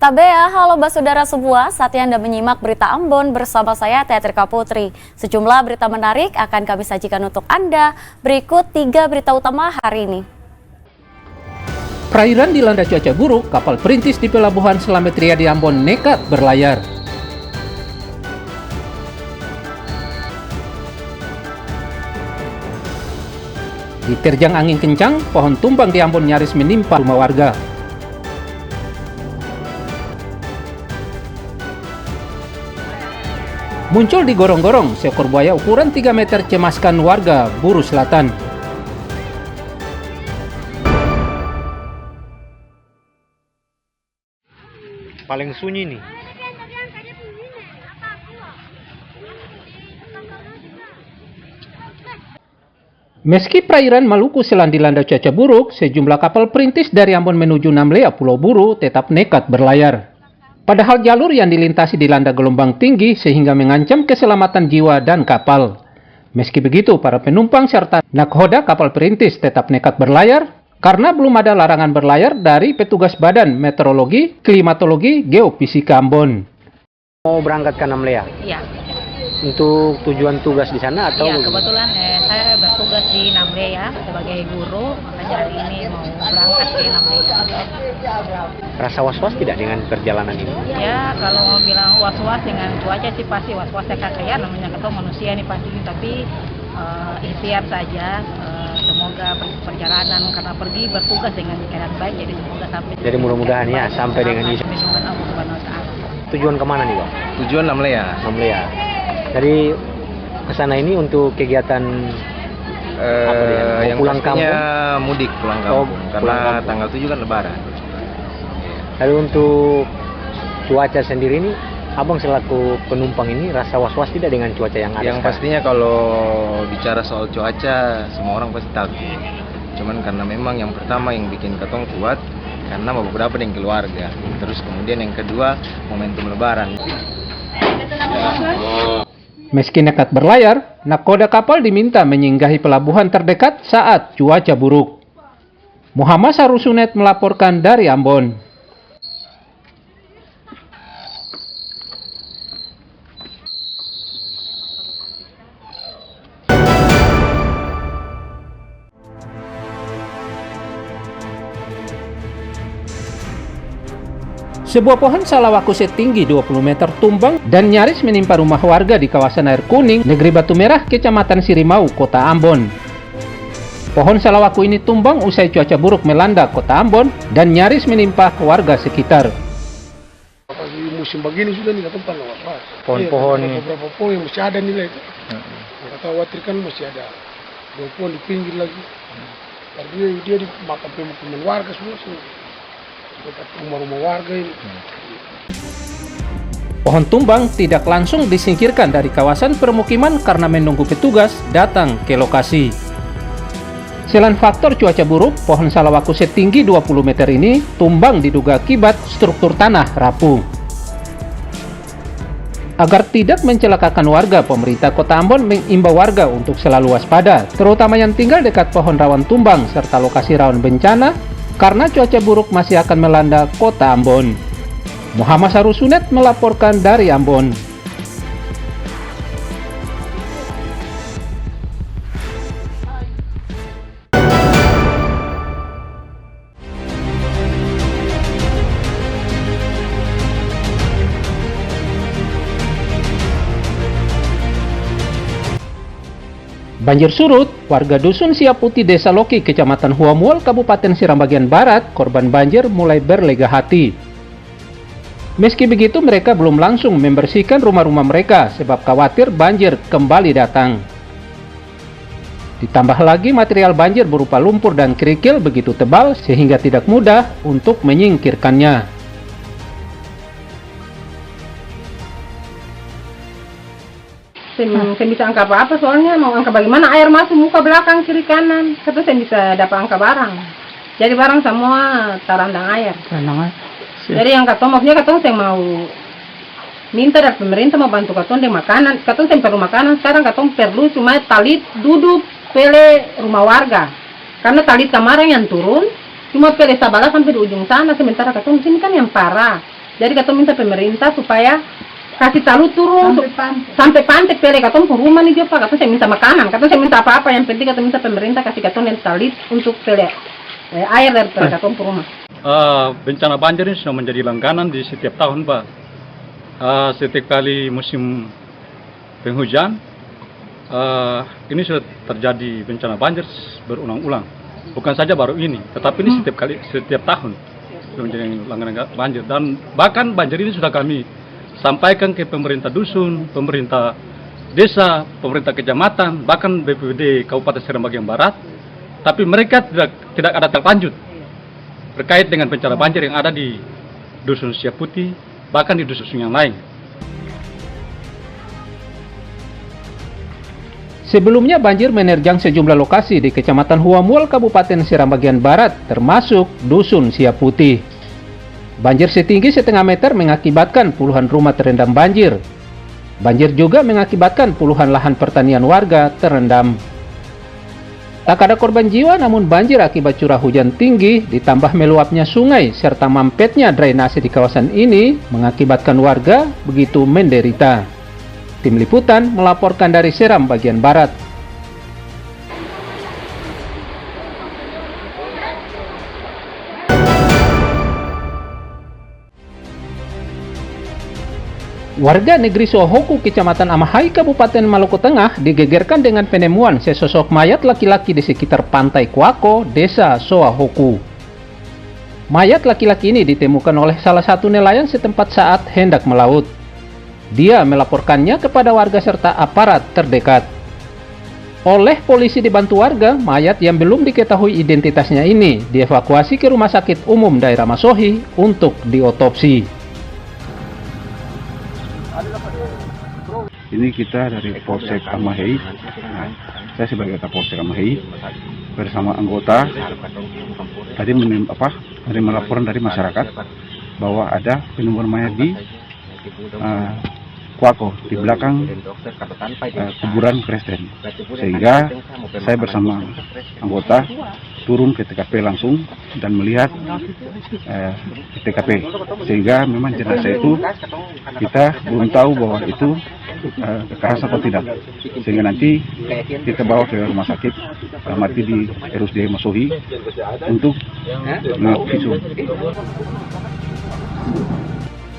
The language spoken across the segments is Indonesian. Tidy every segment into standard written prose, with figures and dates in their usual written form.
Tabea, halo saudara semua, saatnya Anda menyimak berita Ambon bersama saya Teatrika Putri. Sejumlah berita menarik akan kami sajikan untuk Anda. Berikut 3 berita utama hari ini. Perairan dilanda cuaca buruk, kapal perintis di Pelabuhan Slamet Riyadi Ambon nekat berlayar. Diterjang angin kencang, pohon tumbang di Ambon nyaris menimpa rumah warga. Muncul di gorong-gorong, seekor buaya ukuran 3 meter cemaskan warga Buru Selatan. Paling sunyi nih. Meski perairan Maluku Selan dilanda cuaca buruk, sejumlah kapal perintis dari Ambon menuju Namlea Pulau Buru tetap nekat berlayar. Padahal jalur yang dilintasi dilanda gelombang tinggi sehingga mengancam keselamatan jiwa dan kapal. Meski begitu, para penumpang serta nakhoda kapal perintis tetap nekat berlayar karena belum ada larangan berlayar dari petugas Badan Meteorologi, Klimatologi, Geofisika Ambon. Mau berangkat ke Namlea? Iya. Untuk tujuan tugas di sana atau? Iya, kebetulan saya bertugas di Namlea sebagai guru, makanya hari ini mau berangkat ke Namlea. Rasa was-was tidak dengan perjalanan ini? Ya, kalau mau bilang was-was dengan cuaca sih pasti was-wasnya kakek, namanya ketemu manusia nih pasti, tapi ikhtiar saja. Semoga perjalanan karena pergi bertugas dengan keadaan baik, jadi semoga sampai. Jadi mudah-mudahan ya sampai dengan ini. Tujuan kemana nih, Pak? Tujuan Namlea. Namlea. Dari kesana ini untuk kegiatan apa dia? Yang Pulang kampung? Mudik pulang kampung, karena pulang kampung. tanggal 7 kan Lebaran. Lalu untuk cuaca sendiri ini, Abang selaku penumpang ini rasa was-was tidak dengan cuaca yang ada Yang sekarang? pastinya kalau bicara soal cuaca, semua orang pasti takut. Cuman karena memang yang pertama yang bikin ketong kuat, karena beberapa dengan keluarga. Terus kemudian yang kedua, momentum Lebaran. Meski nekat berlayar, nakoda kapal diminta menyinggahi pelabuhan terdekat saat cuaca buruk. Muhammad Sarusunet melaporkan dari Ambon. Sebuah pohon salawaku setinggi 20 meter tumbang dan nyaris menimpa rumah warga di kawasan Air Kuning, Negeri Batu Merah, Kecamatan Sirimau, Kota Ambon. Pohon salawaku ini tumbang usai cuaca buruk melanda Kota Ambon dan nyaris menimpa warga sekitar. Pagi musim begini sudah nih tempat was-was. Pohon-pohon. Beberapa pohon yang masih ada nilai itu. Kita khawatirkan masih ada 2 pohon di pinggir lagi. Karena dia dimakan pemukiman warga semua sih. Dekat rumah-rumah warga ini. Pohon tumbang tidak langsung disingkirkan dari kawasan permukiman karena menunggu petugas datang ke lokasi. Selain faktor cuaca buruk, pohon salawaku setinggi 20 meter ini tumbang diduga akibat struktur tanah rapuh. Agar tidak mencelakakan warga, pemerintah Kota Ambon mengimbau warga untuk selalu waspada, terutama yang tinggal dekat pohon rawan tumbang serta lokasi rawan bencana, karena cuaca buruk masih akan melanda Kota Ambon. Muhammad Sarusunet melaporkan dari Ambon. Banjir surut, warga Dusun Siap Putih Desa Loki, Kecamatan Huamual, Kabupaten Seram bagian Barat, korban banjir mulai berlega hati. Meski begitu, mereka belum langsung membersihkan rumah-rumah mereka sebab khawatir banjir kembali datang. Ditambah lagi material banjir berupa lumpur dan kerikil begitu tebal sehingga tidak mudah untuk menyingkirkannya. Saya bisa angka apa soalnya mau angka bagaimana air masuk muka belakang kiri kanan terus saya bisa dapat angka barang jadi barang semua terendam air. Jadi yang katong maksudnya katong saya mau minta dari pemerintah mau bantu katong dengan makanan, katong saya perlu makanan sekarang katong perlu cuma talit duduk pele rumah warga karena talit kemarin yang turun cuma pele sabala sampai di ujung sana sementara katong di sini kan yang parah Jadi katong minta pemerintah supaya kasih tahu turun sampai pantai pele katong ke rumah nih Pak. Katong saya minta makanan, katong saya minta apa-apa, yang penting katong minta pemerintah kasih katong yang talit untuk pele air dari pele katong ke rumah. Bencana banjir ini sudah menjadi langganan di setiap tahun Pak. Setiap kali musim penghujan ini sudah terjadi bencana banjir berulang-ulang. Bukan saja baru ini, tetapi ini setiap tahun sudah menjadi langganan banjir. Dan bahkan banjir ini sudah kami sampaikan ke pemerintah dusun, pemerintah desa, pemerintah kecamatan, bahkan BPBD Kabupaten Seram bagian Barat. Tapi mereka tidak ada terlanjut terkait dengan bencana banjir yang ada di dusun Siap Putih, bahkan di dusun yang lain. Sebelumnya banjir menerjang sejumlah lokasi di Kecamatan Huamual, Kabupaten Seram bagian Barat, termasuk Dusun Siap Putih. Banjir setinggi setengah meter mengakibatkan puluhan rumah terendam banjir. Banjir juga mengakibatkan puluhan lahan pertanian warga terendam. Tak ada korban jiwa, namun banjir akibat curah hujan tinggi ditambah meluapnya sungai serta mampetnya drainase di kawasan ini mengakibatkan warga begitu menderita. Tim Liputan melaporkan dari Seram bagian Barat. Warga negeri Sohoku, Kecamatan Amahai, Kabupaten Maluku Tengah digegerkan dengan penemuan sesosok mayat laki-laki di sekitar Pantai Kuako, Desa Sohoku. Mayat laki-laki ini ditemukan oleh salah satu nelayan setempat saat hendak melaut. Dia melaporkannya kepada warga serta aparat terdekat. Oleh polisi dibantu warga, mayat yang belum diketahui identitasnya ini dievakuasi ke Rumah Sakit Umum Daerah Masohi untuk diotopsi. Ini kita dari Polsek Amahai. Saya sebagai Kapolsek Amahai bersama anggota tadi menerima laporan dari masyarakat bahwa ada penemuan mayat di Kuako, di belakang kuburan Kristen. Sehingga saya bersama anggota turun ke TKP langsung dan melihat di TKP. Sehingga memang jenazah itu kita belum tahu bahwa itu kekerasan atau tidak. Sehingga nanti kita bawa ke rumah sakit mati di RSUD Masohi untuk visum.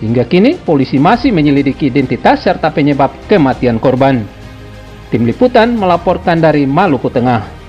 Hingga kini, polisi masih menyelidiki identitas serta penyebab kematian korban. Tim Liputan melaporkan dari Maluku Tengah.